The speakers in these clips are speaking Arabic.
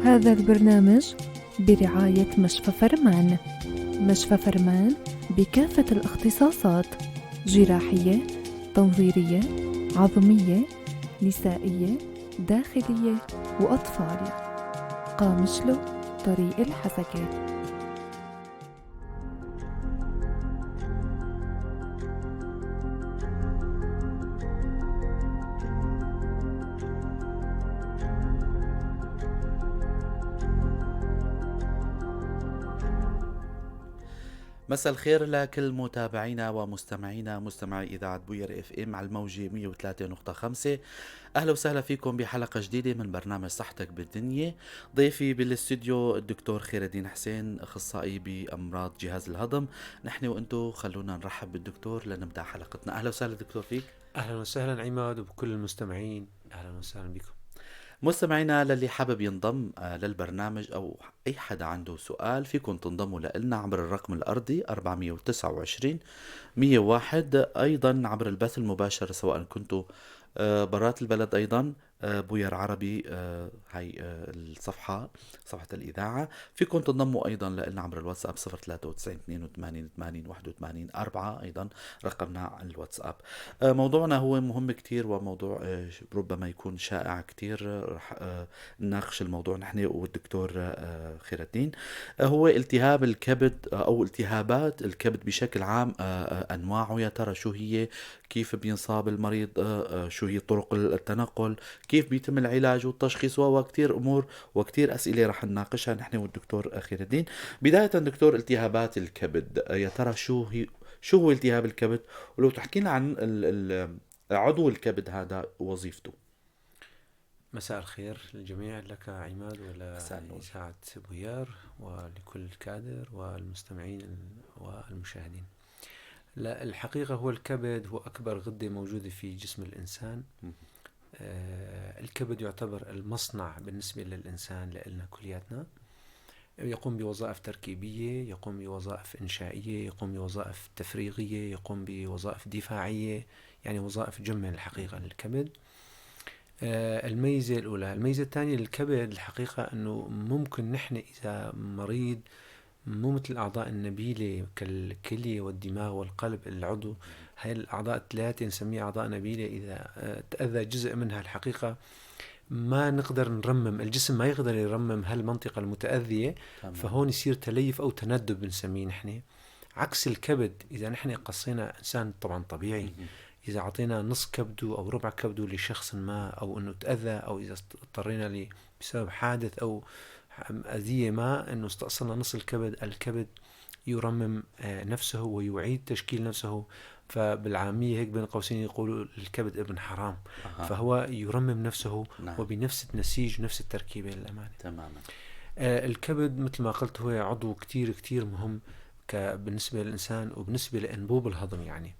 هذا البرنامج برعاية مشفى فرمان. مشفى فرمان بكافة الاختصاصات: جراحية، تنظيرية، عظمية، نسائية، داخلية وأطفال. قامشلو، طريق الحسكة. مساء الخير لكل متابعينا ومستمعينا، مستمعي إذاعة بوير اف ام على الموجة 103.5. أهلا وسهلا فيكم بحلقة جديدة من برنامج صحتك بالدنيا. ضيفي بالاستوديو الدكتور خير الدين حسين، أخصائي بأمراض جهاز الهضم. نحن وأنتو خلونا نرحب بالدكتور لنبدأ حلقتنا. أهلا وسهلا دكتور فيك. أهلا وسهلا عماد وبكل المستمعين، أهلا وسهلا بكم. مستمعينا، للي حابب ينضم للبرنامج أو أي حدا عنده سؤال، فيكم تنضموا لنا عبر الرقم الأرضي 429 101. أيضا عبر البث المباشر سواء كنتوا برات البلد، أيضا بوير عربي، هاي الصفحة، صفحة الإذاعة. فيكم تنضموا أيضا لنا عبر الواتساب 093 82 80 81 4، أيضا رقمنا الواتساب. موضوعنا هو مهم كتير، وموضوع ربما يكون شائع كتير. رح نناقش الموضوع نحن والدكتور خير الدين. هو التهاب الكبد أو التهابات الكبد بشكل عام، أنواعه يا ترى شو هي، كيف بينصاب المريض، شو هي طرق التنقل، كيف بيتم العلاج والتشخيص، وكتير أمور وكتير أسئلة رح نناقشها نحن والدكتور خير الدين. بداية دكتور، التهابات الكبد يا ترى شو هو التهاب الكبد، ولو تحكي لنا عن عضو الكبد هذا وظيفته. مساء الخير للجميع، لك عماد ولإذاعة بوير ولكل الكادر والمستمعين والمشاهدين. لا، الحقيقة هو الكبد هو أكبر غدة موجودة في جسم الإنسان. الكبد يعتبر المصنع بالنسبة للإنسان، لإلنا كلياتنا. يقوم بوظائف تركيبية، يقوم بوظائف إنشائية، يقوم بوظائف تفريغية، يقوم بوظائف دفاعية، يعني وظائف جمة الحقيقة للكبد. الميزة الأولى. الميزة الثانية للكبد الحقيقة أنه ممكن نحن إذا مريض مو مثل الأعضاء النبيلة كالكلية والدماغ والقلب، العضو، هاي الأعضاء الثلاثة نسميها أعضاء نبيلة، إذا تأذى جزء منها الحقيقة ما نقدر نرمم، الجسم ما يقدر يرمم هالمنطقة المتأذية، فهون يصير تليف أو تندب بنسميه نحن. عكس الكبد، إذا نحن قصينا إنسان طبعا طبيعي، إذا عطينا نص كبده أو ربع كبده لشخص ما، أو أنه تأذى، أو إذا اضطرينا بسبب حادث أو أذية ما أنه استأصلنا نص الكبد يرمم نفسه ويعيد تشكيل نفسه. فبالعامية هيك بين قوسين يقولوا الكبد ابن حرام. فهو يرمم نفسه. نعم. وبنفس النسيج ونفس التركيبة للأمانة. تماما. الكبد مثل ما قلت هو عضو كتير كتير مهم بالنسبة للإنسان وبالنسبة لأنبوب الهضم يعني.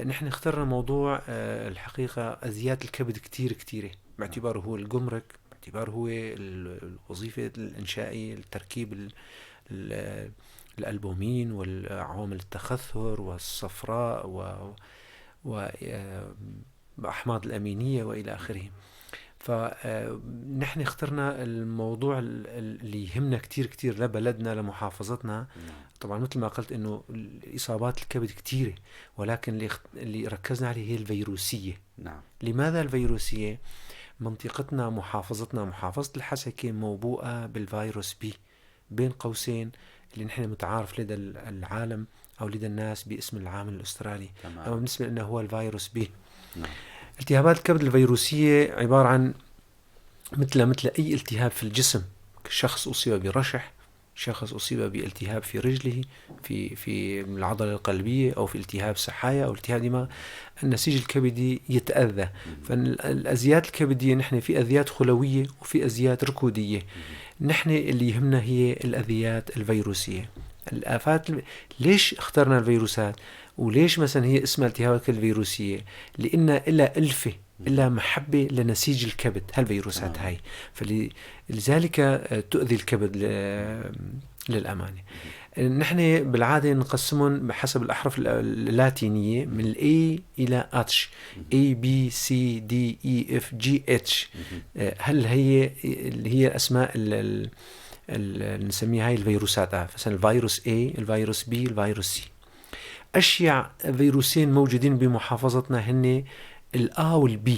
نحن اخترنا موضوع الحقيقة أذيات الكبد كتير كتيرة، باعتباره هو الجمرك، باعتباره هو الوظيفة الإنشائية، التركيب الألبومين والعوامل التخثر والصفراء وأحماض الأمينية وإلى آخره. فنحن اخترنا الموضوع اللي يهمنا كتير كتير لبلدنا لمحافظتنا. طبعا مثل ما قلت انه اصابات الكبد كتيرة، ولكن اللي ركزنا عليه هي الفيروسية. نعم. لماذا الفيروسية؟ منطقتنا محافظتنا محافظة الحسكة موبوءة بالفيروس بي، بين قوسين اللي نحن متعارف لدى العالم او لدى الناس باسم العامل الاسترالي، اما بالنسبة لنا هو الفيروس بي. نعم. التهابات الكبد الفيروسية عبارة عن مثل أي التهاب في الجسم. شخص أصيب برشح، شخص أصيب بالتهاب في رجله، في العضلة القلبية، أو في التهاب سحايا أو التهاب دماغ، النسيج الكبدي يتأذى. فالأذيات الكبدية نحن في أذيات خلوية وفي أذيات ركودية. نحن اللي يهمنا هي الأذيات الفيروسية. الآفات ليش اخترنا الفيروسات؟ وليش مثلا هي اسمها التهابات الفيروسية؟ لأن إلا ألفة إلا محبة لنسيج الكبد هالفيروسات هاي، فلذلك تؤذي الكبد للأمانة. نحن بالعادة نقسمهم بحسب الأحرف اللاتينية من ال A إلى H A B C D E F G H. هل هي اللي هي أسماء اللي نسميها هاي الفيروسات، مثلا الفيروس A، الفيروس B، الفيروس C. أشيع فيروسين موجودين بمحافظتنا هن ال A وال B.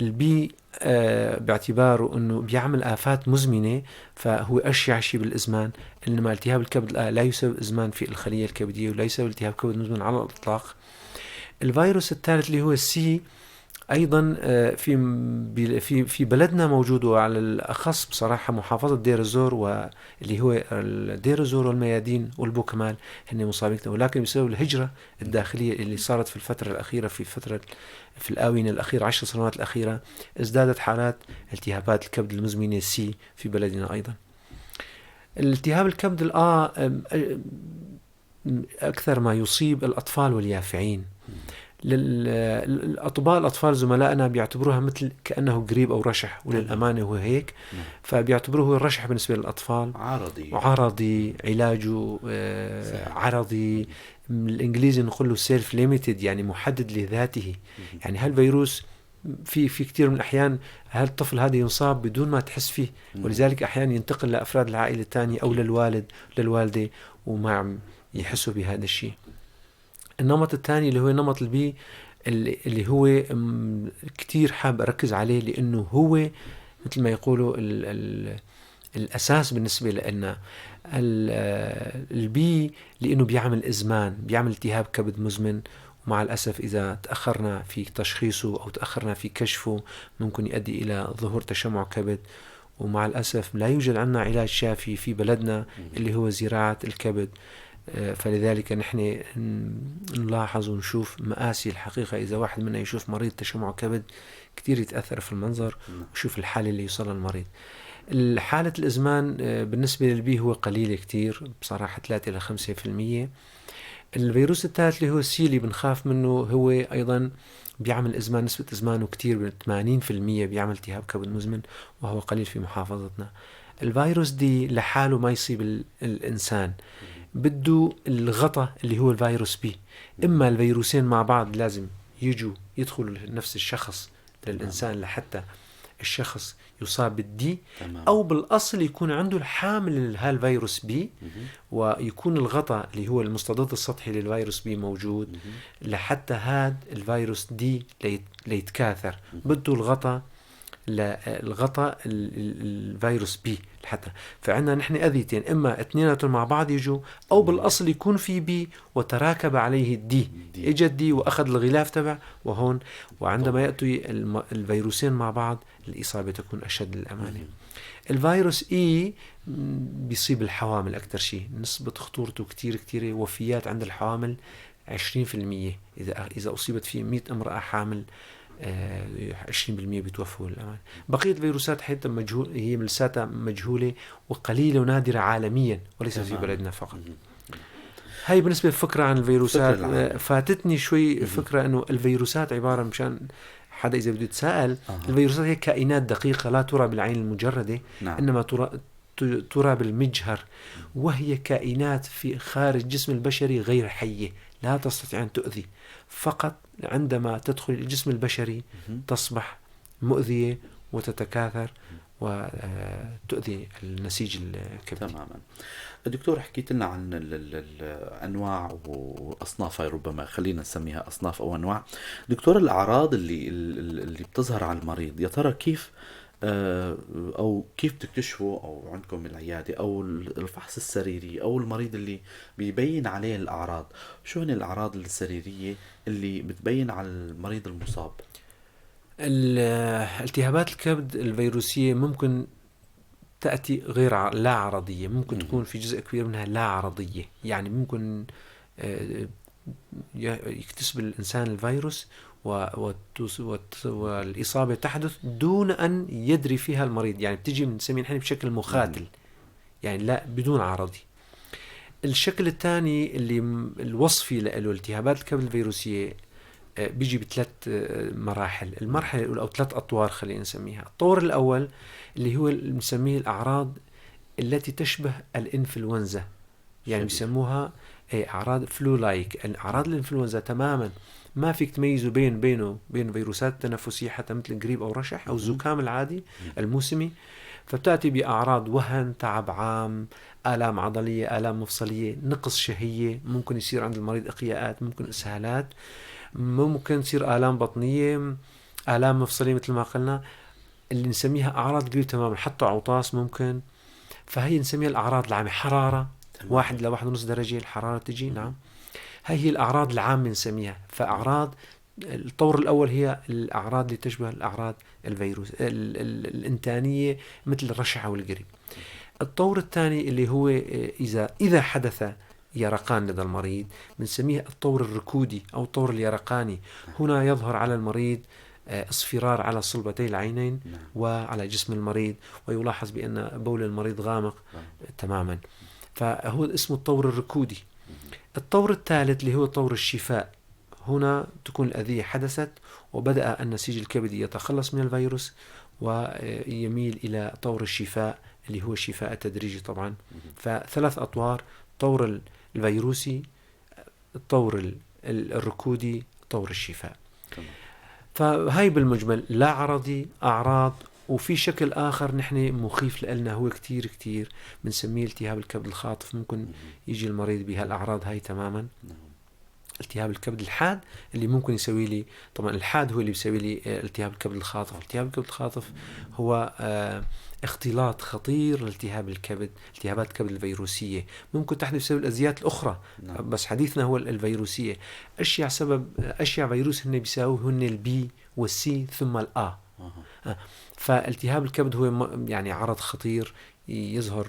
البي باعتباره أنه بيعمل آفات مزمنة فهو أشيع شيء بالإزمان، إنما التهاب الكبد لا يسبب إزمان في الخلية الكبدية ولا يسبب التهاب كبد مزمن على الإطلاق. الفيروس الثالث اللي هو السي أيضا في بلدنا موجود، وعلى الأخص بصراحة محافظة دير الزور، واللي هو دير الزور والميادين والبوكمال هن مصابين، ولكن بسبب الهجرة الداخلية اللي صارت في الفترة الأخيرة في الآونة الأخيرة 10 سنوات الأخيرة ازدادت حالات التهابات الكبد المزمنة سي في بلدنا أيضا. التهاب الكبد أكثر ما يصيب الأطفال واليافعين. الأطباء الأطفال زملائنا بيعتبروها مثل كأنه قريب أو رشح، وللأمانة هو هيك، فبيعتبروه الرشح بالنسبة للأطفال عرضي، علاجه عرضي، الإنجليزي نقول له سيلف ليميتد، يعني محدد لذاته. يعني هالفيروس في كتير من الأحيان هالطفل هذا ينصاب بدون ما تحس فيه، ولذلك أحيانا ينتقل لأفراد العائلة الثانية أو للوالد للوالدة وما عم يحسوا بهذا الشيء. النمط الثاني اللي هو نمط البي، اللي هو كتير حاب أركز عليه، لأنه هو مثل ما يقولوا الأساس بالنسبة لنا. البي لأنه بيعمل إزمان، بيعمل التهاب كبد مزمن، ومع الأسف إذا تأخرنا في تشخيصه أو تأخرنا في كشفه ممكن يؤدي إلى ظهور تشمع كبد، ومع الأسف لا يوجد عندنا علاج شافي في بلدنا اللي هو زراعة الكبد. فلذلك نحن نلاحظ ونشوف مآسي الحقيقة إذا واحد منا يشوف مريض تشمع كبد كتير يتأثر في المنظر ويشوف الحالة اللي يوصلها المريض. الحالة الإزمان بالنسبة للبي هو قليلة كتير بصراحة، 3 إلى 5%. الفيروس الثالث اللي هو السي اللي بنخاف منه هو أيضا بيعمل إزمان، نسبة إزمانه كتير 80%، بيعمل التهاب كبد مزمن وهو قليل في محافظتنا. الفيروس دي لحاله ما يصيب الإنسان، بده الغطاء اللي هو الفيروس بي. إما الفيروسين مع بعض لازم يدخلوا نفس الشخص للإنسان لحتى الشخص يصاب بالدي، أو بالأصل يكون عنده الحامل هالفيروس بي ويكون الغطاء اللي هو المستضد السطحي للفيروس بي موجود لحتى هاد الفيروس دي ليتكاثر. بده الغطاء الفيروس بي لحتى. فعندنا نحن أذيتين، إما اثنيناتهم مع بعض يجوا، أو بالأصل يكون في بي وتراكب عليه الدي، إجا الدي وأخذ الغلاف تبع وهون، وعندما يأتي الفيروسين مع بعض الإصابة تكون أشد للأمانة. الفيروس إي بيصيب الحوامل أكثر شيء، نسبة خطورته كتير وفيات عند الحوامل 20%. إذا أصيبت فيه 100 امرأة حامل 20% بيتوفوا للأمان. بقية الفيروسات حتى هي لساتها مجهولة وقليلة ونادرة عالميا وليس في بلدنا فقط. هاي بالنسبة للفكرة عن الفيروسات. فاتتني شوي فكرة أنه الفيروسات عبارة، مشان حدا إذا بده يتساءل، الفيروسات هي كائنات دقيقة لا ترى بالعين المجردة، إنما ترى بالمجهر، وهي كائنات في خارج جسم البشري غير حية، لا تستطيع أن تؤذي، فقط عندما تدخل الجسم البشري تصبح مؤذية وتتكاثر وتؤذي النسيج الكبدي. تماما. دكتور، حكيت لنا عن الأنواع وأصناف، ربما خلينا نسميها أصناف أو أنواع. دكتور، الأعراض اللي بتظهر على المريض، يا ترى كيف أو كيف تكتشفوا أو عندكم بالعيادة أو الفحص السريري أو المريض اللي بيبين عليه الأعراض؟ شو هن الأعراض السريرية اللي بتبين على المريض المصاب؟ التهابات الكبد الفيروسية ممكن تأتي غير لا عرضية، ممكن تكون في جزء كبير منها لا عرضية، يعني ممكن يكتسب الإنسان الفيروس والإصابة تحدث دون أن يدري فيها المريض، يعني بتجي نسميه نحن بشكل مخاتل، يعني لا بدون عرضي. الشكل الثاني اللي الوصفي له التهابات الكبد الفيروسية بيجي بثلاث مراحل. المرحلة الأولى أو 3 أطوار خلينا نسميها. الطور الأول اللي هو نسميه الأعراض التي تشبه الإنفلونزا، يعني بيسموها أعراض فلو لايك. أعراض الإنفلونزا تماما ما فيك تميزه بين فيروسات التنفسية حتى مثل الجريب أو رشح أو الزكام العادي الموسمي. فبتأتي بأعراض وهن، تعب عام، آلام عضلية، آلام مفصلية، نقص شهية، ممكن يصير عند المريض إقياءات، ممكن إسهالات، ممكن تصير آلام بطنية، آلام مفصلية مثل ما قلنا اللي نسميها أعراض قريب تماما، حتى عطاس ممكن. فهي نسميها الأعراض العامة. حرارة 1 إلى 1.5 درجة الحرارة تجي. نعم، هي الأعراض العامة نسميها. فأعراض الطور الأول هي الأعراض اللي تشبه الأعراض الفيروس الإنتانية مثل الرشح والقريب. الطور الثاني اللي هو إذا حدث يرقان لدى المريض بنسميه الطور الركودي أو الطور اليرقاني. هنا يظهر على المريض اصفرار على صلبتي العينين وعلى جسم المريض، ويلاحظ بأن بول المريض غامق تماما. فهو اسمه الطور الركودي. الطور الثالث اللي هو طور الشفاء، هنا تكون الأذية حدثت وبدأ النسيج الكبدي يتخلص من الفيروس ويميل إلى طور الشفاء اللي هو الشفاء التدريجي طبعا. فثلاث أطوار: الطور الفيروسي، الطور الركودي، طور الشفاء. فهاي بالمجمل لا عرضي، أعراض. وفي شكل آخر نحن مخيف لنا هو كتير كتير بنسميه التهاب الكبد الخاطف. ممكن يجي المريض بهالأعراض هاي تماما. التهاب الكبد الحاد اللي ممكن يسوي لي، طبعا الحاد هو اللي بيسوي لي التهاب الكبد الخاطف. التهاب الكبد الخاطف هو اختلاط خطير لالتهاب الكبد، التهابات الكبد الفيروسية ممكن تحدث بسبب الأذيات الأخرى. بس حديثنا هو الفيروسية. أشياء فيروس هن بيساوي هن البي والسي ثم الآ. فالتهاب الكبد هو يعني عرض خطير يظهر.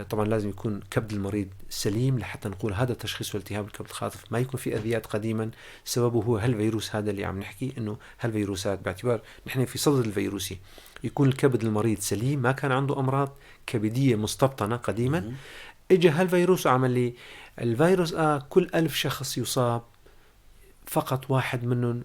طبعا لازم يكون كبد المريض سليم لحتى نقول هذا تشخيص التهاب الكبد الخاطف. ما يكون في أذيات قديما سببه هو هالفيروس هذا اللي عم نحكي انه هالفيروسات، باعتبار نحن في صدد الفيروسي. يكون الكبد المريض سليم، ما كان عنده أمراض كبدية مستبطنة قديما، اجى هالفيروس وعمل لي الفيروس كل 1000 شخص يصاب فقط واحد منهم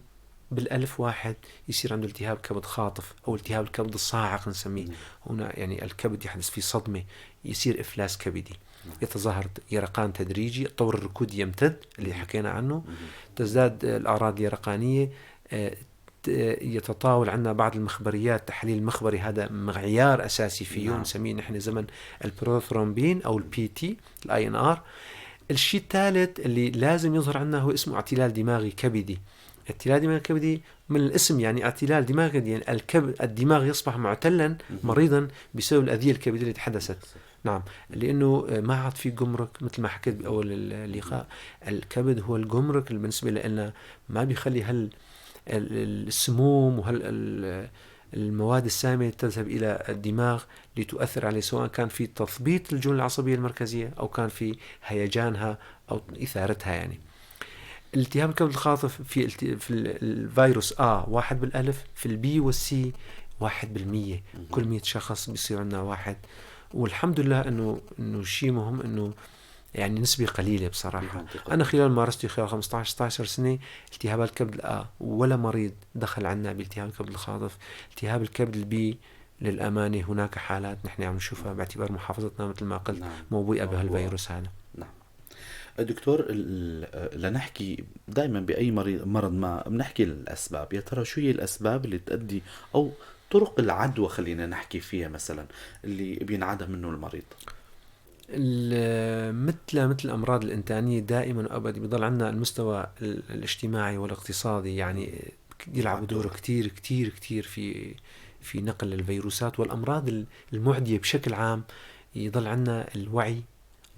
بالألف واحد يصير عنده التهاب كبد خاطف أو التهاب الكبد الصاعق نسميه. هنا يعني الكبد يحدث فيه صدمة، يصير إفلاس كبدي، يتظاهر يرقان تدريجي. الطور الركودي يمتد اللي حكينا عنه، تزداد الأعراض اليرقانية، يتطاول عنا بعض المخبريات. تحليل مخبري هذا معيار أساسي فيه، نسميه نحن زمن البروثرومبين أو البي تي الآي ان ار. الشيء الثالث اللي لازم يظهر عنا هو اسمه اعتلال دماغي كبدي. اعتلال دماغ كبدي من الاسم يعني اعتلال دماغ، يعني الدماغ يصبح معتلا مريضا بسبب الأذية الكبدية اللي تحدثت. نعم، لأنه ما عاد في جمرك مثل ما حكيت بأول اللقاء. الكبد هو الجمرك اللي بالنسبة لنا ما بيخلي السموم المواد السامة تذهب إلى الدماغ لتؤثر عليه، سواء كان في تثبيط الجملة العصبية المركزية أو كان في هيجانها أو إثارتها. يعني التهاب الكبد الخاطف في الفيروس 1 بالألف، في البي والسي 1%. كل 100 شخص بيصير عندنا واحد. والحمد لله إنه شيء مهم إنه يعني نسبة قليلة بصراحة. أنا خلال مارستي خلال 15-16 سنة التهابات الكبد ولا مريض دخل عنا بالتهاب الكبد الخاطف. التهاب الكبد البي للأمانة هناك حالات نحن عم نشوفها باعتبار محافظتنا مثل ما قلت موبوئة بهالفيروس هذا. دكتور، لنحكي دائما بأي مرض ما بنحكي الأسباب. يا ترى شو هي الأسباب اللي تؤدي أو طرق العدوى خلينا نحكي فيها مثلا اللي بينعدى منه المريض؟ مثل الأمراض الإنتانية دائما وأبدا بيضل عندنا المستوى الاجتماعي والاقتصادي يعني يلعب دور كتير كتير كتير في نقل الفيروسات والأمراض المعدية بشكل عام. يضل عندنا الوعي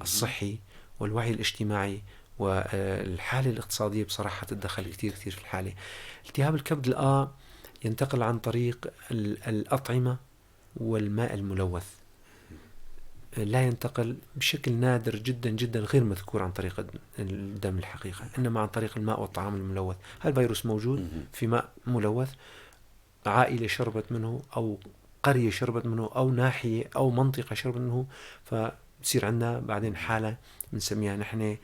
الصحي والوعي الاجتماعي والحالة الاقتصادية بصراحة تتدخل كتير كتير في الحالة. التهاب الكبد ينتقل عن طريق الأطعمة والماء الملوث، لا ينتقل بشكل نادر جدا جدا غير مذكور عن طريق الدم الحقيقة، إنما عن طريق الماء والطعام الملوث. هالفيروس موجود في ماء ملوث، عائلة شربت منه أو قرية شربت منه أو ناحية أو منطقة شربت منه، فبصير عندنا بعدين حالة بنسميها نحن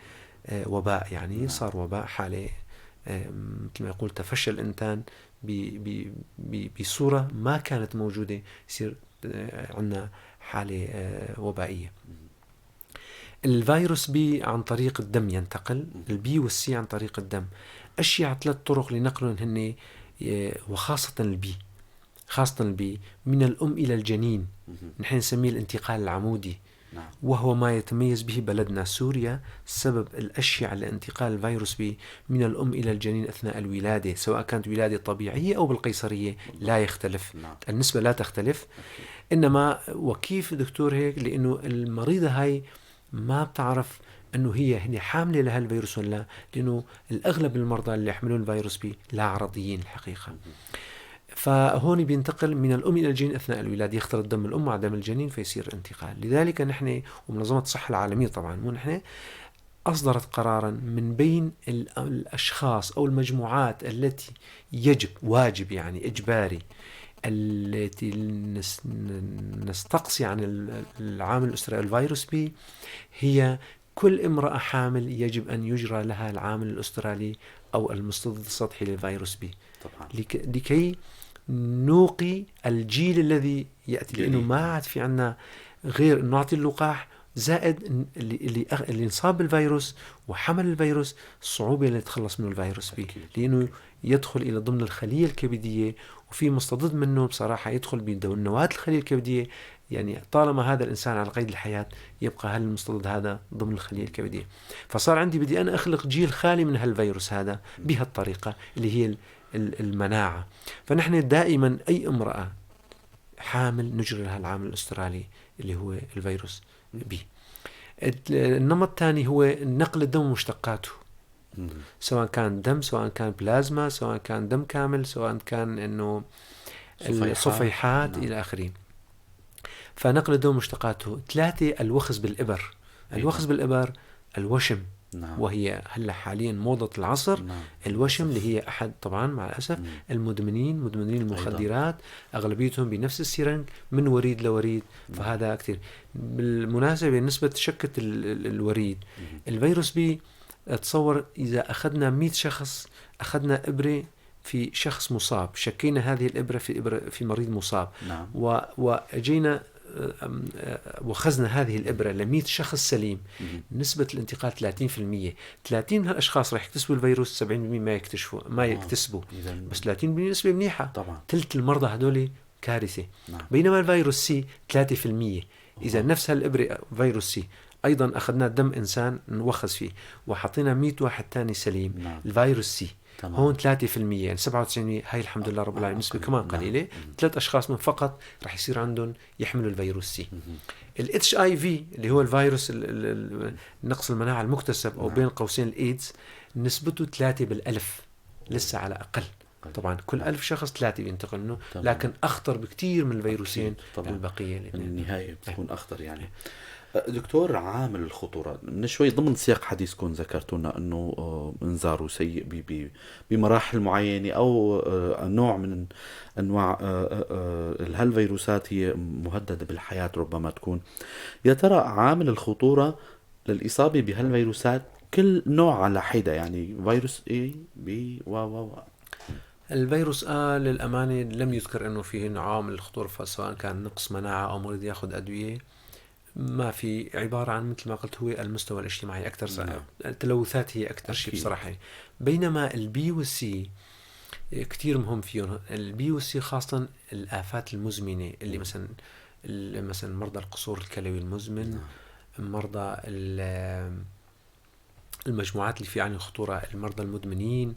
وباء. يعني صار وباء، حالة مثل ما يقول تفشى الإنسان بصورة ما كانت موجودة، يصير عندنا حالة وبائية. الفيروس بي عن طريق الدم ينتقل، البي والسي عن طريق الدم. أشياء 3 طرق لنقلهم هن وخاصة البي، خاصة البي من الأم إلى الجنين، نحن نسميه الانتقال العمودي، نعم. وهو ما يتميز به بلدنا سوريا. سبب الأشياء لانتقال الفيروس به من الأم إلى الجنين أثناء الولادة، سواء كانت ولادة طبيعية أو بالقيصرية لا يختلف، نعم. النسبة لا تختلف. إنما وكيف دكتور هيك؟ لأنه المريضة هاي ما بتعرف أنه هي حاملة لها الفيروس ولا لا، لأنه الأغلب المرضى اللي يحملون الفيروس به لا عرضيين الحقيقة. فهون بينتقل من الأم إلى الجنين أثناء الولادة، يختلط دم الأم مع دم الجنين فيصير انتقال. لذلك نحن ومنظمة الصحة العالمية طبعا مو نحن أصدرت قرارا من بين الأشخاص أو المجموعات التي يجب واجب يعني إجباري التي نستقصي عن العامل الأسري الفيروس بي، هي كل امرأة حامل يجب أن يجرى لها العامل الأسترالي أو المستضد السطحي للفيروس بي طبعا. لكي نوقي الجيل الذي يأتي، لأنه ما عاد في عنا غير أن نعطي اللقاح، زائد اللي انصاب بالفيروس وحمل الفيروس صعوبة لنتخلص منه الفيروس بي، لأنه يدخل إلى ضمن الخلية الكبدية، وفي مستضد منه بصراحة يدخل بنواة الخلية الكبدية. يعني طالما هذا الإنسان على قيد الحياة يبقى هل المستضد هذا ضمن الخلية الكبدية. فصار عندي بدي أنا أخلق جيل خالي من هالفيروس هذا بهالطريقة اللي هي المناعة. فنحن دائما أي امرأة حامل نجري لها العامل الأسترالي اللي هو الفيروس بي. النمط الثاني هو نقل الدم ومشتقاته، سواء كان دم، سواء كان بلازما، سواء كان دم كامل، سواء كان انه الصفيحات الى اخره. فنقل الدم ومشتقاته. 3 الوخز بالإبر. الوخز بالإبر، الوشم، نعم. وهي هلا حاليا موضة العصر. نعم. الوشم اللي هي أحد طبعا مع الأسف مدمنين المخدرات، أغلبيتهم بنفس السيرنج من وريد لوريد. فهذا كتير. بالمناسبة نسبة شكة الوريد الفيروس بي، تصور إذا أخذنا 100 شخص، أخذنا إبرة في شخص مصاب، شكينا هذه الإبرة في مريض مصاب، نعم. وأجينا وخزنا هذه الإبرة ل100 شخص سليم، نسبة الانتقال 30%. 30 من هالأشخاص راح يكتسبوا الفيروس، 70% ما يكتسبوا. بس 30% نسبة منيحة. طبعا. ثلث المرضى هدول كارثة. نعم. بينما الفيروس سي 3%. إذا نفس هالإبرة فيروس سي أيضا أخذنا دم إنسان نوخز فيه وحطينا 100 واحد تاني سليم، نعم. الفيروس سي تمام. هون 3%، يعني 97%. هاي الحمد لله رب العالمين نسبة كمان قليلة. 3 أشخاص من فقط رح يصير عندهم يحملوا الفيروس سي. ال HIV اللي هو الفيروس نقص المناعة المكتسب أو بين قوسين الإيدز، نسبته 3 بالألف، لسه على أقل. طبعا كل 1000 شخص 3 بينتقل منه، لكن أخطر بكتير من الفيروسين البقية اللي النهاية بتكون أخطر. يعني دكتور، عامل الخطورة من شوي ضمن سياق حديثكم ذكرتونا أنه إنذاره سيء بمراحل معينة أو نوع من أنواع هالفيروسات هي مهددة بالحياة ربما تكون. يا ترى عامل الخطورة للإصابة بهالفيروسات كل نوع على حدة، يعني فيروس A B الفيروس للأمانة لم يذكر أنه فيه عامل الخطورة، سواء كان نقص مناعة أو مريض يأخذ أدوية. ما في، عبارة عن مثل ما قلت هو المستوى الاجتماعي أكثر. التلوثات هي أكثر شيء بصراحة. بينما البي والسي كتير مهم فيهم. البي والسي خاصة الآفات المزمنة اللي مثلا مرضى القصور الكلوي المزمن، مرضى المجموعات اللي في عنها خطورة، المرضى المدمنين،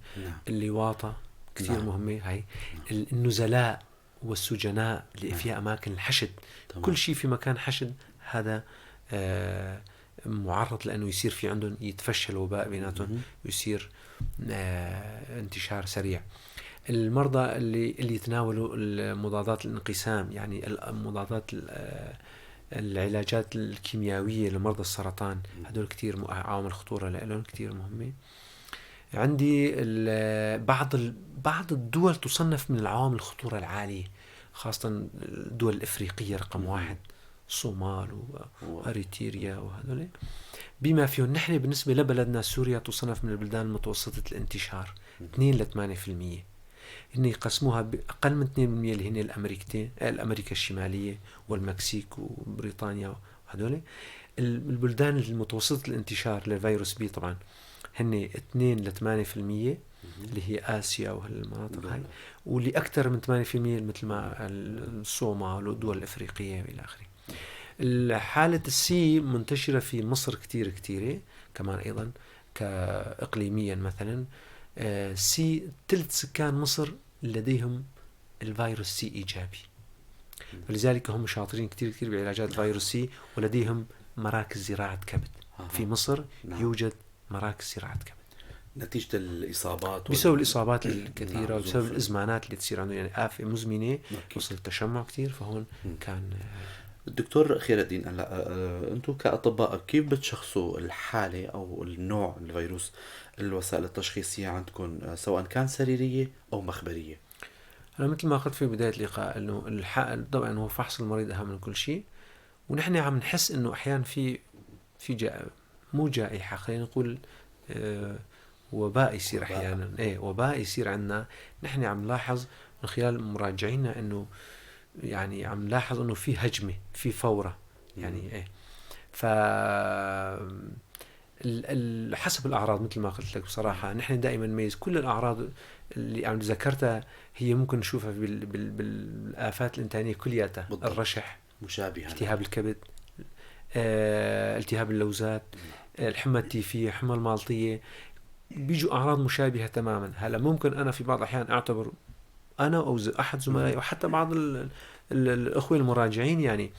اللواطة كتير مهمة. هاي النزلاء والسجناء اللي فيها أماكن الحشد. كل شيء في مكان حشد هذا معرض لأنه يصير في عندهم يتفشى الوباء بيناتهم، يصير انتشار سريع. المرضى اللي يتناولوا المضادات الانقسام، يعني المضادات العلاجات الكيميائية لمرضى السرطان، هدول كتير عوامل خطورة لهم كتير مهمة. عندي بعض الدول تصنف من العوامل الخطورة العالية، خاصة الدول الإفريقية رقم 1، الصومال وأريتريا وهذول، بما فيهم نحن بالنسبة لبلدنا سوريا تصنف من البلدان المتوسطة الانتشار 2-8%. هن يقسموها بأقل من 2% اللي هن أمريكا الشمالية والمكسيك وبريطانيا وهذول. البلدان المتوسطة الانتشار للفيروس بي طبعا هن 2 ل 8% اللي هي آسيا وهالمناطق هاي، واللي أكثر من 8% مثل ما الصومال والدول الأفريقية إلى آخره. الحالة السي منتشرة في مصر كتيرة كمان أيضا كإقليميا مثلا. سي ثلث سكان مصر لديهم الفيروس سي إيجابي، فلذلك هم شاطرين كتير بعلاجات الفيروس سي، ولديهم مراكز زراعة كبد في مصر. يوجد مراكز زراعة كبد نتيجة الإصابات بسبب الإصابات الكثيرة وبسبب الإزمانات اللي تصير عنده، يعني آفة مزمنة وصل التشمع كتير. فهون كان الدكتور خير الدين، أنتم كأطباء كيف بتشخصوا الحالة أو النوع الفيروس؟ الوسائل التشخيصية عندكم سواء كان سريرية أو مخبرية؟ أنا مثل ما قلت في بداية اللقاء إنه طبعا هو فحص المريض أهم من كل شيء، ونحن عم نحس إنه أحيانا في مو جائحة، خلينا نقول وباء يصير أحيانا. وباء يصير عندنا. نحن عم نلاحظ من خلال مراجعينا إنه يعني عم نلاحظ إنه في هجمة، في فورة يعني. حسب الأعراض مثل ما قلت لك بصراحة، نحن دائما نميز كل الأعراض اللي عم ذكرتها، هي ممكن نشوفها بالآفات الإنتانية كلياتها. الرشح مشابهة، التهاب الكبد، التهاب اللوزات، الحمى التيفية، الحمى المالطية، بيجوا أعراض مشابهة تماما. هلا ممكن أنا في بعض الأحيان أعتبر أنا أو أحد زملائي وحتى بعض الأخوة المراجعين يعني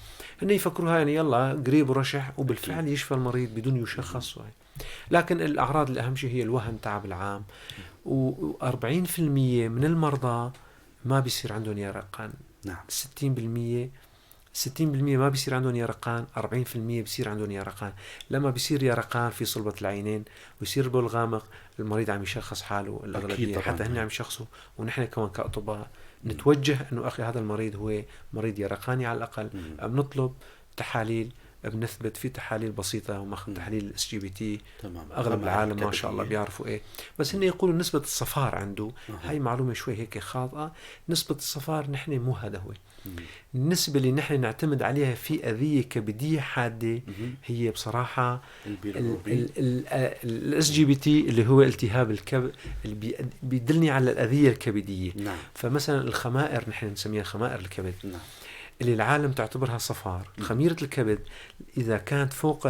هن يفكروها يعني يلا قريب ورشح، وبالفعل يشفى المريض بدون يشخص. لكن الأعراض الأهم شيء هي الوهن، تعب العام. و40% من المرضى ما بيصير عندهم يرقان. 60% ما بيصير عندهم يرقان، 40% بيصير عندهم يرقان. لما بيصير يرقان في صلبة العينين ويصير البول غامق، المريض عم يشخص حاله الأغلبية، حتى هن عم يشخصوا. ونحن كمان كأطباء نتوجه إنه أخي هذا المريض هو مريض يرقاني على الأقل. بنطلب تحاليل، بنثبت في تحاليل بسيطة وماخذ تحاليل SGBT. أغلب العالم ما شاء الله بيعرفوا بس هن يقولوا نسبة الصفار عنده. هاي معلومة شوي هيك خاطئة. نسبة الصفار نحن مو هذا هو النسبة اللي نحن نعتمد عليها في أذية كبدية حادة. هي بصراحة ال SGBT اللي هو التهاب الكبد، اللي بيدلني على الأذية الكبدية. فمثلا الخمائر نحن نسميها خمائر الكبد، اللي العالم تعتبرها صفار. خميرة الكبد إذا كانت فوق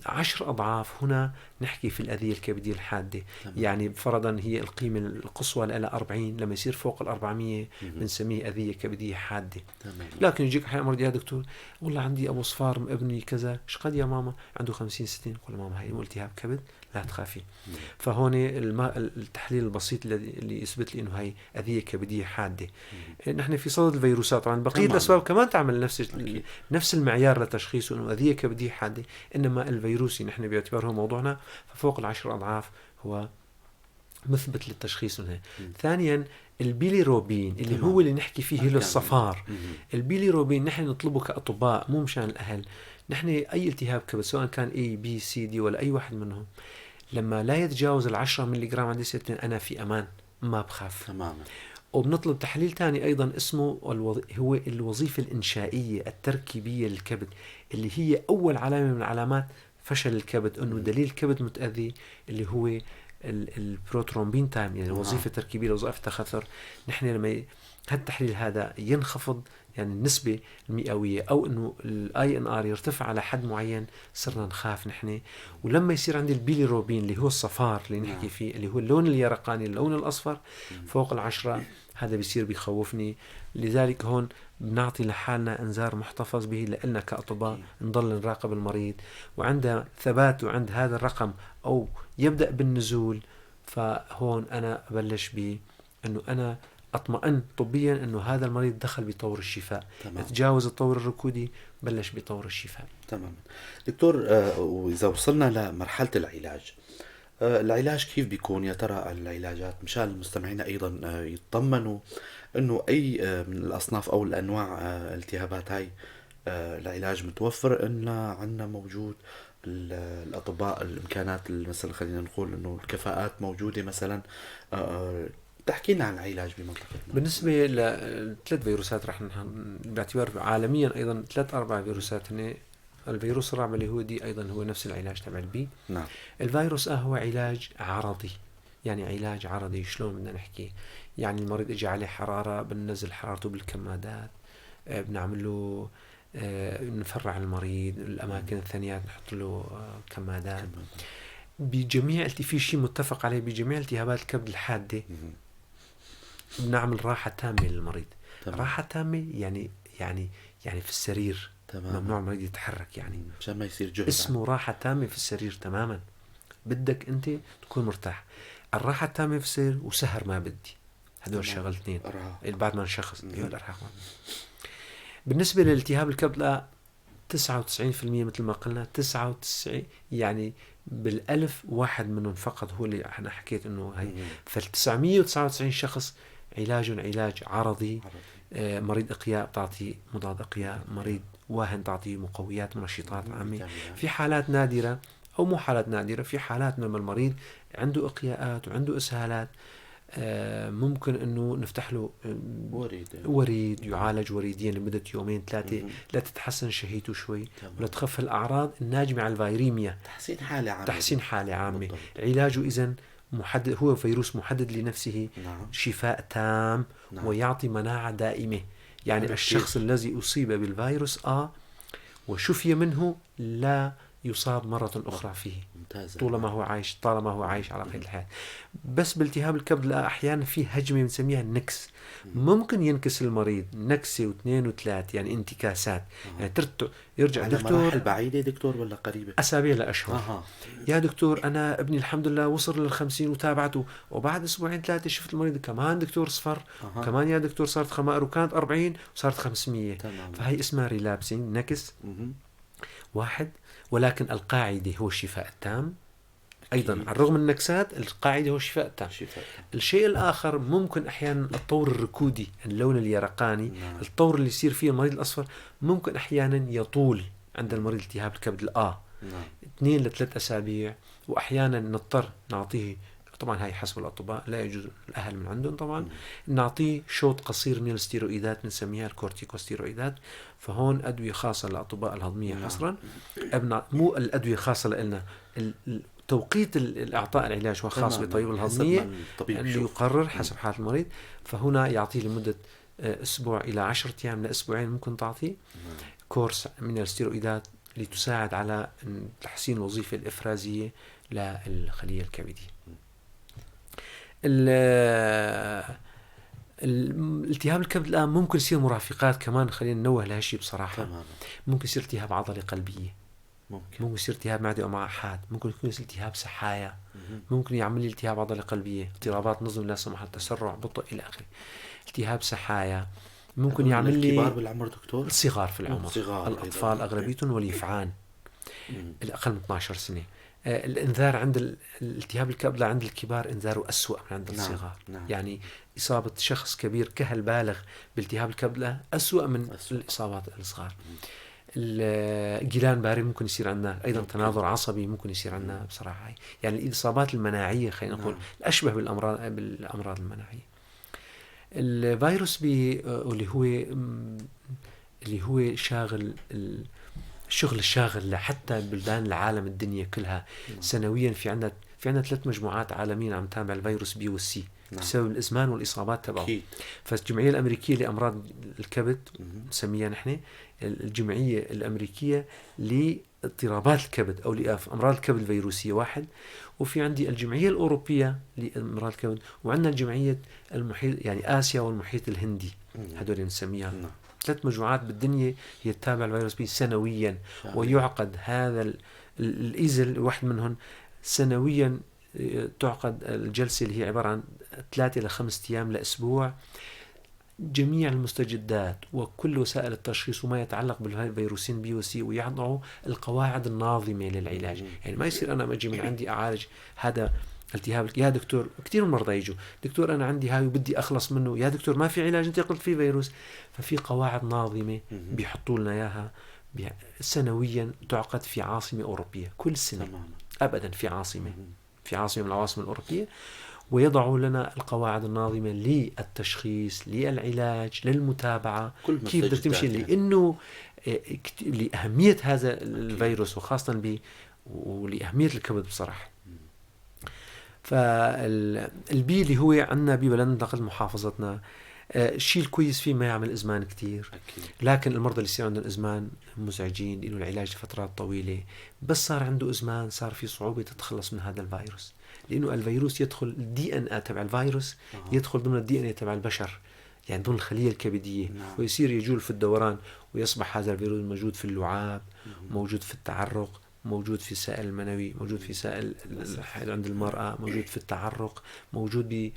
10 أضعاف، هنا نحكي في الأذية الكبدية الحادة. يعني فرضا هي القيمة القصوى لها 40، لما يصير فوق 400 بنسميه أذية كبدية حادة. لكن يجيك أحيانا مرضى يا دكتور والله عندي أبو صفار ابني كذا، ايش قد يا ماما عنده 50-60، قول ماما هاي التهاب كبد لا تخافي. فهون التحليل البسيط اللي يثبت لي إنه هاي أذية كبدية حادة. نحن في صدد الفيروسات طبعا بقية الأسباب كمان تعمل نفس المعيار لتشخيصه إنه أذية كبدية حادة، إنما الفيروسي نحن بيعتبره موضوعنا ففوق 10 أضعاف هو مثبت للتشخيص منها. ثانيا البيليروبين اللي هو اللي نحكي فيه للصفار. البيليروبين نحن نطلبه كأطباء مو مشان الأهل. نحن أي التهاب كبد سواء كان A B C D ولا أي واحد منهم، لما لا يتجاوز 10 ملغرام عند الستين أنا في أمان، ما بخاف تماما. وبنطلب تحليل تاني أيضا اسمه هو الوظيفة الإنشائية التركيبية للكبد، اللي هي أول علامة من علامات فشل الكبد، أنه دليل الكبد متأذي، اللي هو البروترومبين تايم، يعني الوظيفة التركيبية لوظائف التخثر. نحن لما هالتحليل هذا ينخفض، يعني النسبة المئوية أو أنه INR يرتفع على حد معين، صرنا نخاف نحن. ولما يصير عندي البيليروبين اللي هو الصفار اللي نحكي فيه، اللي هو اللون اليرقاني اللون الأصفر فوق 10، هذا بيصير بيخوفني. لذلك هون بنعطي لحالنا انذار محتفظ به لنا كأطباء، نضل نراقب المريض، وعند ثبات وعند هذا الرقم أو يبدأ بالنزول، فهون أنا أبلش بأنه أنا أطمئن طبيا أنه هذا المريض دخل بطور الشفاء. تجاوز الطور الركودي، بلش بطور الشفاء. تمام دكتور. وإذا وصلنا لمرحلة العلاج كيف بيكون يا ترى؟ العلاجات مشان المستمعين أيضا يطمنوا أنه أي من الأصناف أو الأنواع الالتهابات هاي العلاج متوفر، إن عنا موجود الأطباء، الإمكانات مثلا خلينا نقول أنه الكفاءات موجودة مثلا. تحكينا عن العلاج بمنطقتنا. بالنسبة لثلاث فيروسات رح باعتبار عالميا أيضا 3-4 فيروسات هن الفيروس الرابع اللي هو دي أيضا هو نفس العلاج تبع البي. نعم. الفيروس هو علاج عرضي. يعني علاج عرضي شلون بدنا نحكي؟ يعني المريض اجى عليه حرارة، بننزل حرارته بالكمادات، بنعمل له نفرع المريض الأماكن الثانيات، نحط له كمادات. بجميع في شيء متفق عليه بجميع التهابات الكبد الحادة بنعمل راحة تامة للمريض. تمام. راحة تامة يعني في السرير. تمام. ممنوع المريض يتحرك، يعني عشان ما يصير جهد. اسمه راحة تامة في السرير تماما. بدك انت تكون مرتاح. الراحة التامة في السرير وسهر ما بدي، هدول شغل اثنين بعد ما نشخص. ايوه الارهاق. بالنسبة للالتهاب الكبد لا 99% مثل ما قلنا 99 يعني بالألف واحد منهم فقط هو اللي انا حكيت انه هي. فال999 شخص علاجهم علاج عرضي. مريض إقياء تعطي مضاد إقياء، مريض واهن تعطي مقويات منشطات عامة. في حالات نادرة أو مو حالات نادرة، في حالات لما المريض عنده إقياءات وعنده إسهالات ممكن أنه نفتح له وريد يعالج وريديا لمدة يومين ثلاثة لتتحسن شهيته شوي ولتخف الأعراض الناجمة عن الفيروميا. تحسين حالة عامة. علاجه إذن محدد، هو فيروس محدد لنفسه. نعم. شفاء تام. نعم. ويعطي مناعة دائمة. يعني الشخص الذي أصيب بالفيروس وشفي منه لا يصاب مرة أخرى فيه. ممتاز. طالما هو عايش على قيد الحياة. بس بالتهاب الكبد لا أحيانا في هجمة بنسميها النكس. ممكن ينكس المريض نكسة واثنين وثلاث، يعني انتكاسات. يعني يرجع دكتور. مراحل بعيدة دكتور ولا قريبة؟ أسابيع لأشهر. يا دكتور أنا ابني الحمد لله وصل لل50 وتابعته، وبعد أسبوعين ثلاثة شفت المريض كمان دكتور صفر. كمان يا دكتور صارت خمائر وكانت 40 وصارت 500. فهي اسمها ريلابسينج نكس. واحد. ولكن القاعدة هو الشفاء التام. أيضا على الرغم من النكسات القاعدة هو الشفاء التام. الشيء الآخر ممكن أحيانا الطور الركودي، اللون اليرقاني. نعم. الطور اللي يصير فيه المريض الأصفر ممكن أحيانا يطول عند المريض التهاب الكبد نعم. 2 ل3 أسابيع. وأحيانا نضطر نعطيه، طبعا هاي حسب الأطباء لا يجوز الأهل من عندهم طبعا، نعطيه شوط قصير من الستيرويدات بنسميها الكورتيكوستيرويدات. فهون أدوية خاصة للأطباء الهضمية حصرا. مو الأدوية خاصة لنا، توقيت الإعطاء العلاج هو خاص بطبيب الهضمية أنه يقرر حسب حالة المريض. فهنا يعطيه لمدة أسبوع إلى 10 أيام لأسبوعين ممكن تعطيه كورس من الستيرويدات لتساعد على تحسين الوظيفة الإفرازية للخلية الكبدية. الالتهاب الكبد الآن ممكن يصير مرافقات كمان. خلينا ننوه لهالشيء بصراحة. ممكن يصير التهاب عضلي قلبية، ممكن يصير التهاب معدة ومع حاد، ممكن يكون يصير التهاب سحايا، ممكن يعمل لي التهاب عضلي قلبية، اضطرابات نظم لا سمح الله، تسرع، بطء إلى آخره. التهاب سحايا ممكن يعمل لي الكبار بالعمر دكتور؟ الصغار في العمر، الأطفال أغلبيتهم واليفعان الأقل من 12 سنة. الإنذار عند الالتهاب الكبد عند الكبار إنذاره أسوأ من عند الصغار. نعم. يعني إصابة شخص كبير كهل بالغ بالتهاب الكبد أسوأ من الإصابات الصغار. الجيلان باري ممكن يصير عندنا أيضا. تناظر عصبي ممكن يصير عندنا بصراحة. يعني الإصابات المناعية خلينا نقول الأشبه بالأمراض المناعية. الفيروس اللي هو شاغل الشغل الشاغل حتى بلدان العالم الدنيا كلها. سنويا في عندنا 3 مجموعات عالمية عم تتابع الفيروس بي والسي بسبب الإزمان والإصابات تبعه. فالجمعية الأمريكية لأمراض الكبد نسميها نحن الجمعية الأمريكية لاضطرابات الكبد أو لأمراض الكبد الفيروسية واحد. وفي عندي الجمعية الأوروبية لأمراض الكبد، وعندنا الجمعية المحيط يعني آسيا والمحيط الهندي. هدول نسميها 3 مجموعات بالدنيا هي تتابع الفيروس بي سنويا. ويعقد هذا الإيزل واحد منهم سنويا. تعقد الجلسة اللي هي عبارة عن 3 إلى 5 أيام لأسبوع. جميع المستجدات وكل وسائل التشخيص وما يتعلق بالفيروسين بي وسي، ويضعوا القواعد الناظمة للعلاج. يعني ما يصير أنا أجي من عندي أعالج هذا التهاب يا دكتور. كتير مرضى يجوا دكتور أنا عندي هاي وبدي أخلص منه. يا دكتور ما في علاج، أنت قلت في فيروس. ففي قواعد ناظمة بيحطوا لنا إياها سنويا، تعقد في عاصمة أوروبية كل سنة. أبدا في عاصمة في عاصمة من العواصم الأوروبية، ويضعوا لنا القواعد الناظمة للتشخيص، للعلاج، للمتابعة، كل كيف بدك تمشي، لأنه لأهمية هذا الفيروس وخاصة ولأهمية الكبد بصراحة. فالبي اللي هو عندنا ببلد نقل محافظتنا، الشيء الكويس فيه ما يعمل إزمان كتير أكيد. لكن المرضى اللي يصير عندهم إزمان مزعجين، له العلاج لفترات طويلة. بس صار عنده إزمان صار في صعوبة تتخلص من هذا الفيروس، لأنه الفيروس يدخل الدي ان اي تبع الفيروس يدخل ضمن الدي ان اي تبع البشر، يعني ضمن الخلية الكبدية. ويصير يجول في الدوران، ويصبح هذا الفيروس موجود في اللعاب، موجود في التعرق، موجود في السائل المنوي، موجود في سائل عند المرأة، موجود في التعرق، موجود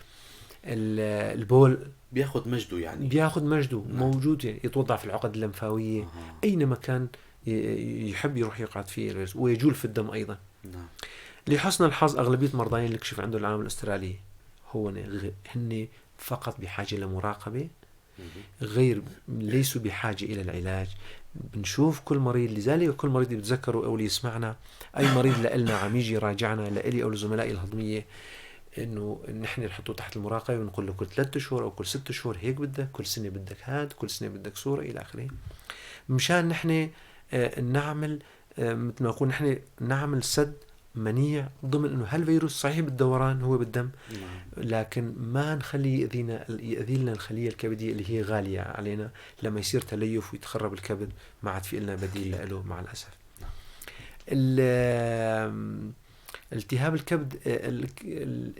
بالبول، بياخد مجده، يعني بياخد مجده. موجود يتوضع في العقد اللمفاوية، أي مكان يحب يروح يقعد فيه الفيروس، ويجول في الدم أيضا. لحسن الحظ أغلبية مرضاين اللي كشف عنده العالم الأسترالي هن فقط بحاجة لمراقبة، غير ليسوا بحاجة إلى العلاج. بنشوف كل مريض، لذلك كل مريض بتذكروا أو اللي يسمعنا، أي مريض لإلنا عم يجي راجعنا لإلي أو لزملائي الهضمية، إنه نحن نحطه تحت المراقبة ونقول له كل 3 شهور أو كل 6 شهور هيك بدك، كل سنة بدك هاد، كل سنة بدك صورة إلى آخره، مشان نحن نعمل مثل ما نقول نحن نعمل سد منيع ضمن إنه هالفيروس صحيح بالدوران هو بالدم، لكن ما نخلي يأذي لنا الخلية الكبدية اللي هي غالية علينا. لما يصير تليف ويتخرب الكبد ما عاد في لنا بديل له مع الأسف. التهاب الكبد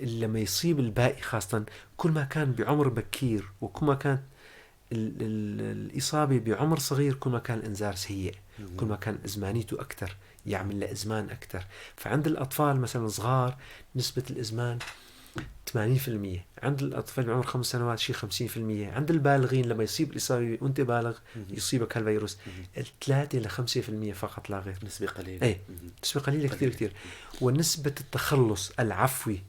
لما يصيب الباقي خاصة كل ما كان بعمر بكير، وكل ما كانت الإصابة بعمر صغير، كل ما كان الإنذار سيء، كل ما كان إزمانيته أكثر، يعمل له إزمان أكثر. فعند الأطفال مثلا صغار نسبة الإزمان 80%، عند الأطفال بعمر 5 سنوات شيء 50%، عند البالغين لما يصيب الإصابة وأنت بالغ يصيبك هالفيروس 3 إلى 5% فقط لا غير. نسبة قليلة. أي نسبة قليلة كتير كتير. ونسبة التخلص العفوي،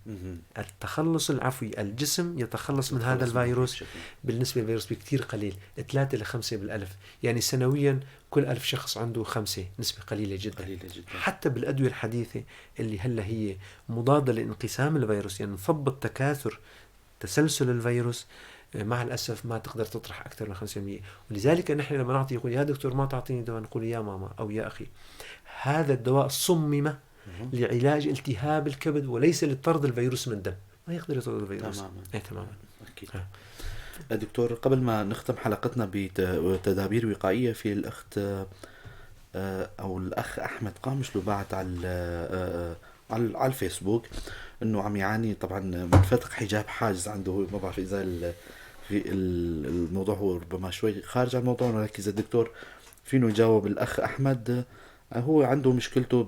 التخلص العفوي، الجسم يتخلص من هذا الفيروس بالنسبة للفيروس بكتير قليل، 3 إلى 5 بالألف. يعني سنويا كل 1000 شخص عنده 5، نسبة قليلة جدا. حتى بالأدوية الحديثة اللي هلا هي مضادة لانقسام الفيروس، يعني نثبط تكاثر تسلسل الفيروس، مع الأسف ما تقدر تطرح أكثر من 5%. ولذلك نحن لما نعطي يقول يا دكتور ما تعطيني دواء، نقول يا ماما أو يا أخي هذا الدواء صمم لعلاج التهاب الكبد وليس لطرد الفيروس من الدم، ما يقدر يطرد الفيروس. تماما. أكيد. دكتور، قبل ما نختم حلقتنا بتدابير وقائية، في الأخت أو الأخ أحمد قامش له بعت على الفيسبوك إنه عم يعاني طبعا من فتق حجاب حاجز عنده. ما بعرف إذا في الموضوع هو ربما شوي خارج عن الموضوع، ولكن إذا الدكتور فينه يجاوب الأخ أحمد. هو عنده مشكلته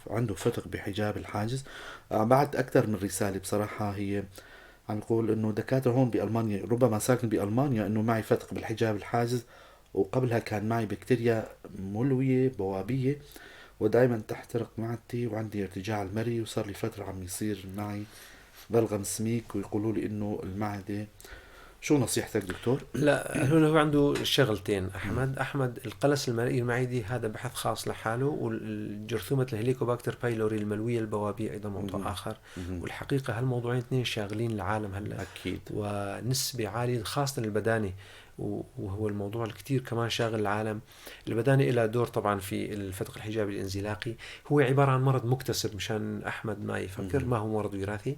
عنده فتق بحجاب الحاجز. بعد أكثر من رسالة بصراحة، هي عم يقول إنه دكاترة هون بألمانيا، ربما ساكن بألمانيا، إنه معي فتق بالحجاب الحاجز، وقبلها كان معي بكتيريا ملوية بوابية ودائما تحترق معدتي، وعندي ارتجاع المري، وصار لي فترة عم يصير معي بلغم سميك، ويقولوا لي إنه المعدة. شو نصيحتك دكتور؟ لا، هو عنده شغلتين أحمد القلص المرئي المعدي هذا بحث خاص لحاله، والجرثومة الهليكوباكتر بايلوري الملوية البوابية أيضا موضوع آخر. والحقيقة هالموضوعين اثنين شاغلين العالم هلا أكيد، ونسبة عالية خاصة البدانة، وهو الموضوع الكتير كمان شاغل العالم. البدانة إلى دور طبعا في الفتق الحجابي الانزلاقي، هو عبارة عن مرض مكتسب، مشان أحمد ما يفكر ما هو مرض وراثي،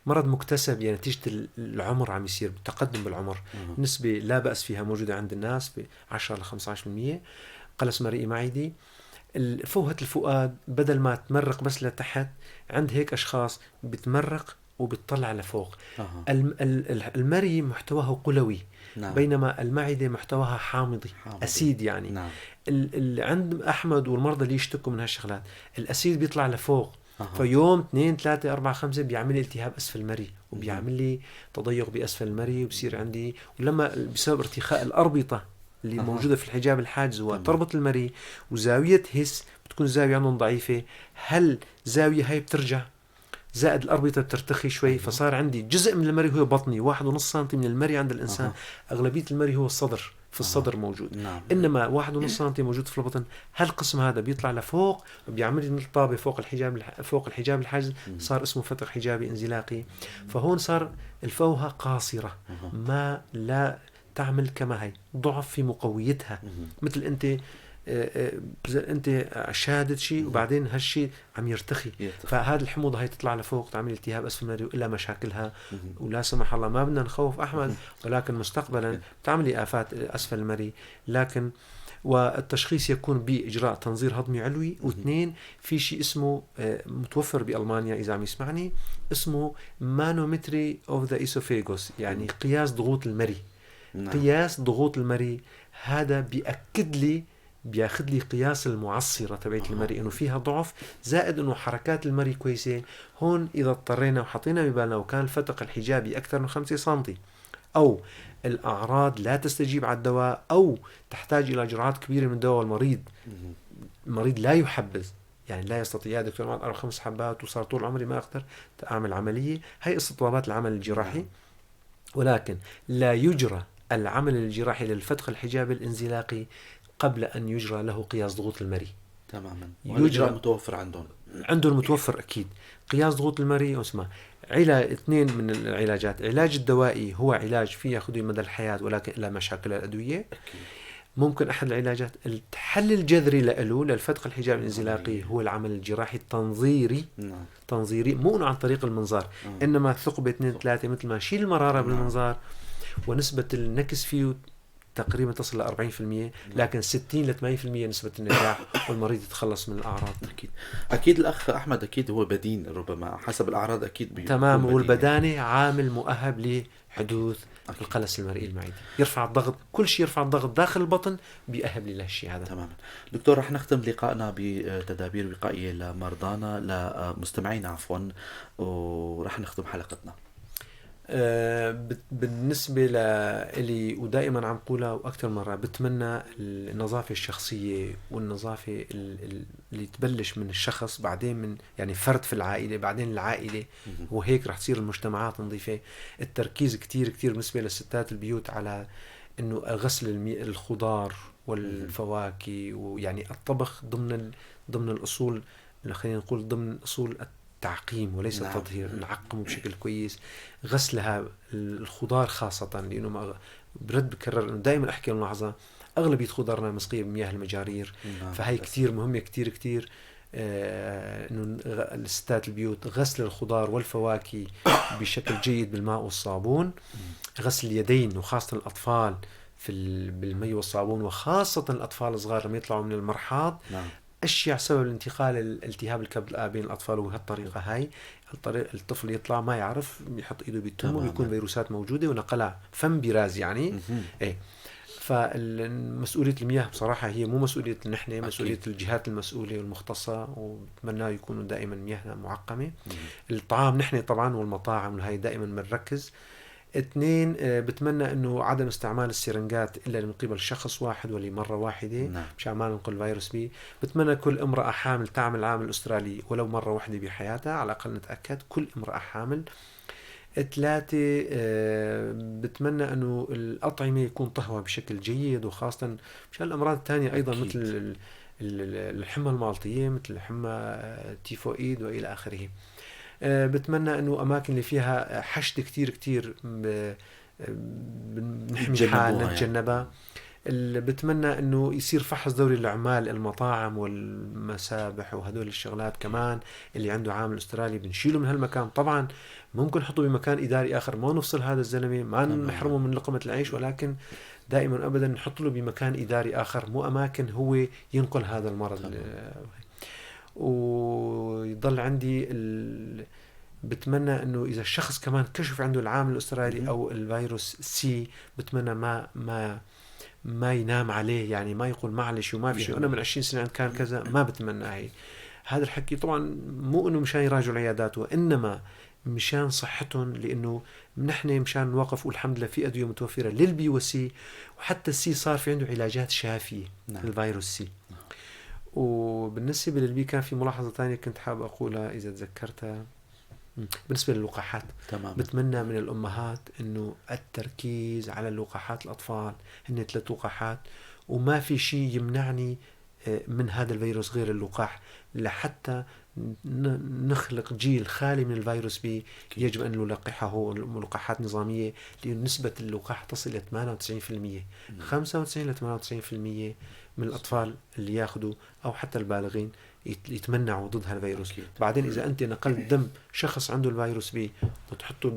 مرض مكتسب، يعني نتيجة العمر عم يصير تقدم بالعمر. نسبة لا بأس فيها موجودة عند الناس ب 10 ل 15%. قلص مرئي معدي، فوهة الفؤاد بدل ما تمرق بس لتحت، عند هيك أشخاص بتمرق وبتطلع لفوق. المرئي محتواه قلوي، نعم. بينما المعدة محتواها حامضي. أسيد يعني. نعم. عند أحمد والمرضى اللي يشتكوا من هالشغلات، الأسيد بيطلع لفوق. فيوم 2 3 4 5 بيعمل لي التهاب أسفل المري، وبيعمل لي تضيق بأسفل المري، وبصير عندي، ولما بسبب ارتخاء الأربطة اللي موجودة في الحجاب الحاجز وتربط المري، وزاوية هس بتكون الزاوية عندهم ضعيفة، هل زاوية هاي بترجع زائد الأربطة بترتخي شوي، فصار عندي جزء من المري هو بطني 1.5 سنتي من المري عند الإنسان. أغلبية المري هو الصدر في الصدر موجود. نعم. انما 1.5 سنتي موجود في البطن، هالقسم هذا بيطلع لفوق وبيعمل لي نقطة فوق الحجاب الحاجز، صار اسمه فتق حجابي انزلاقي. فهون صار الفوهة قاصرة، ما لا تعمل كما هي، ضعف في مقويتها. مثل انت شادد شيء وبعدين هالشيء عم يرتخي، فهذا الحموضه هي تطلع لفوق، تعمل التهاب اسفل المريء والا مشاكلها. ولا سمح الله ما بدنا نخوف احمد، ولكن مستقبلا تعملي افات اسفل المريء. لكن والتشخيص يكون باجراء تنظير هضمي علوي. واثنين، في شيء اسمه متوفر بالمانيا اذا عم يسمعني، اسمه مانومتري اوف ذا اسوفيغوس، يعني قياس ضغوط المريء. قياس ضغوط المريء هذا بياخذ لي قياس المعصرة تبعت المريء انه فيها ضعف، زائد انه حركات المريء كويسة. هون اذا اضطرينا وحطينا ببالنا وكان الفتق الحجابي اكثر من 5 سنتي، او الاعراض لا تستجيب على الدواء، او تحتاج الى جرعات كبيرة من الدواء، المريض لا يحبذ، يعني لا يستطيع يا دكتور 4 5 حبات وصار طول عمري ما اقدر اعمل عملية، هي استطوابات العمل الجراحي. ولكن لا يجرى العمل الجراحي للفتق الحجابي الانزلاقي قبل أن يجرى له قياس ضغوط المريء. تماما. يجرى متوفر عندهم متوفر أكيد قياس ضغوط المريء. اسمه علاج 2 من العلاجات، علاج الدوائي هو علاج فيه يأخذه مدى الحياة ولكن لا مشاكل الأدوية أكيد. ممكن أحد العلاجات الحل الجذري له للفتق الحجاب الانزلاقي هو العمل الجراحي التنظيري. تنظيري مو عن طريق المنظار، إنما ثقبة 2-3 مثل ما شيل المرارة بالمنظار، ونسبة النكس فيه تقريبا تصل ل 40%، لكن 60-80% نسبة النجاح والمريض يتخلص من الأعراض. أكيد الأخ أحمد أكيد هو بدين ربما حسب الأعراض أكيد تمام. والبدانة عامل مؤهب لحدوث القلص المرئي المعدي، يرفع الضغط، كل شيء يرفع الضغط داخل البطن بيأهب للشيء هذا. تماما. دكتور رح نختم لقائنا بتدابير وقائية لمرضانا لمستمعينا عفوا، ورح نختم حلقتنا. بالنسبة لي ودائما عم قولها وأكثر مرة، بتمنى النظافة الشخصية والنظافة اللي تبلش من الشخص، بعدين من يعني فرد في العائلة، بعدين العائلة، وهيك رح تصير المجتمعات نظيفة. التركيز كتير بالنسبة للستات البيوت على إنه غسل الخضار والفواكه، ويعني الطبخ ضمن الأصول، خلينا نقول ضمن أصول تعقيم وليس التطهير. نعقمه بشكل كويس، غسلها الخضار خاصة، لأنه بكرر إنه دائما أحكي الملاحظة أغلبية خضارنا مسقية بمياه المجارير. فهي كتير مهمة كتير إنه الستات البيوت غسل الخضار والفواكه بشكل جيد بالماء والصابون، غسل اليدين وخاصة الأطفال بالمي والصابون، وخاصة الأطفال الصغار لما يطلعوا من المرحاض. أشياء سبب الانتقال الالتهاب الكبد الآب بين الأطفال، وهالطريقة هاي الطفل يطلع ما يعرف، يحط إيده بالتم ويكون فيروسات موجودة ونقلها فم براز يعني. إيه. فالمسؤولية المياه بصراحة هي مو مسؤولية نحن، مسؤولية الجهات المسؤولة والمختصة، وبتمنى يكونوا دائما مياهنا معقمة. الطعام نحن طبعا والمطاعم وهي دائما بنركز. 2 بتمنى انه عدم استعمال السرنجات الا من قبل شخص واحد ولمرة واحدة مشان ما ننقل فيروس بي. بتمنى كل امرأة حامل تعمل العامل الأسترالي ولو مرة واحدة بحياتها على الأقل، نتأكد كل امرأة حامل. 3 بتمنى انه الأطعمة يكون طهوها بشكل جيد، وخاصة مشان الأمراض الثانية ايضا أكيد. مثل الحمى المالطية، مثل الحمى تيفوئيد والى آخره. بتمنى انه اماكن اللي فيها حشد كتير بنحمي حالنا نتجنبها. بتمنى انه يصير فحص دوري للعمال المطاعم والمسابح وهدول الشغلات كمان، اللي عنده عامل استرالي بنشيله من هالمكان. طبعا ممكن نحطه بمكان اداري اخر، ما نفصل هذا الزلمه، ما نحرمه من لقمه العيش، ولكن دائما ابدا نحط له بمكان اداري اخر، مو اماكن هو ينقل هذا المرض. ويضل عندي بتمنى انه اذا الشخص كمان كشف عنده العامل الاسترالي او الفيروس سي، بتمنى ما ينام عليه، يعني ما يقول معلش وما في شيء، انا من 20 سنه كان كذا، ما بتمنى هي. هذا الحكي طبعا مو انه مشان يراجعوا العيادات، وانما مشان صحتهم، لانه نحن مشان نوقف، والحمد لله في ادويه متوفره للبي وسي، وحتى السي صار في عنده علاجات شافيه للفيروس سي. وبالنسبة للبي كان في ملاحظة تانية كنت حابب أقولها إذا تذكرتها. بالنسبة للقاحات تمام. بتمنى من الأمهات أنه التركيز على اللقاحات الأطفال. هن 3 لقاحات وما في شيء يمنعني من هذا الفيروس غير اللقاح. لحتى نخلق جيل خالي من الفيروس بي يجب أن نلقحه لقاحات نظامية، لأن نسبة اللقاح تصل إلى 98%. 95 ل 98% من الأطفال اللي ياخدوا أو حتى البالغين يتمنعوا ضد هالفيروس. بعدين إذا أنت نقلت دم شخص عنده الفيروس بي وتحطه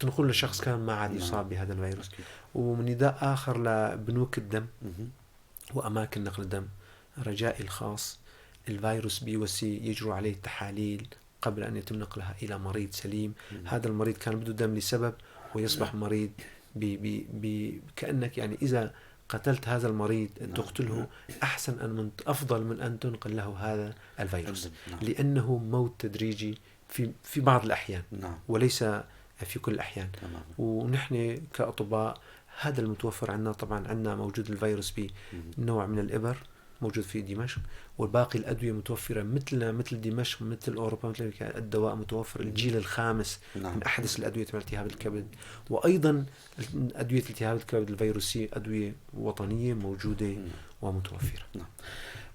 تنقل لشخص كان ما عاد يصاب بهذا الفيروس. ومن نداء آخر لبنوك الدم وأماكن نقل الدم، رجائي الخاص الفيروس بي وسي يجروا عليه تحاليل قبل أن يتم نقلها إلى مريض سليم. هذا المريض كان بده دم لسبب ويصبح مريض كأنك يعني إذا قتلت هذا المريض تقتله أحسن أفضل من أن تنقل له هذا الفيروس، لأنه موت تدريجي في بعض الأحيان وليس في كل الأحيان. ونحن كأطباء هذا المتوفر عندنا. طبعا عندنا موجود الفيروس بنوع من الإبر موجود في دمشق، والباقي الأدوية متوفرة مثل دمشق مثل أوروبا مثل الدواء متوفر الجيل الخامس من أحدث الأدوية من التهاب الكبد. وأيضا أدوية التهاب الكبد الفيروسي أدوية وطنية موجودة ومتوفرة.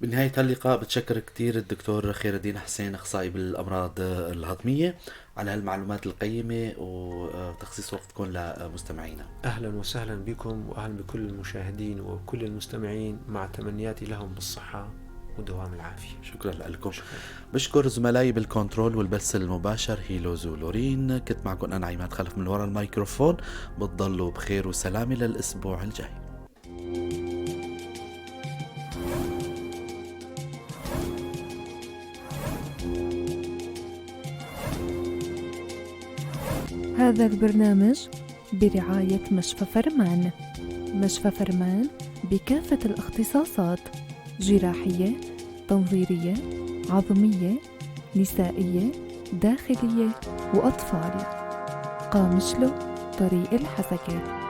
بنهاية اللقاء بتشكر كتير الدكتور خير الدين حسين أخصائي بالأمراض الهضمية على هالمعلومات القيمة وتخصيص وقتكم لمستمعينا. أهلا وسهلا بكم وأهلا بكل المشاهدين وكل المستمعين، مع تمنياتي لهم بالصحة ودوام العافية. شكرا لكم. بشكر زملائي بالكنترول والبث المباشر هيلوز ولورين. كنت معكم أنا عماد خلف من وراء الميكروفون. بتضلوا بخير وسلامة للأسبوع الجاي. هذا البرنامج برعاية مشفى فرمان. مشفى فرمان بكافة الاختصاصات: جراحية، تنظيرية، عظمية، نسائية، داخلية وأطفال. قامشلو، طريق الحسكة.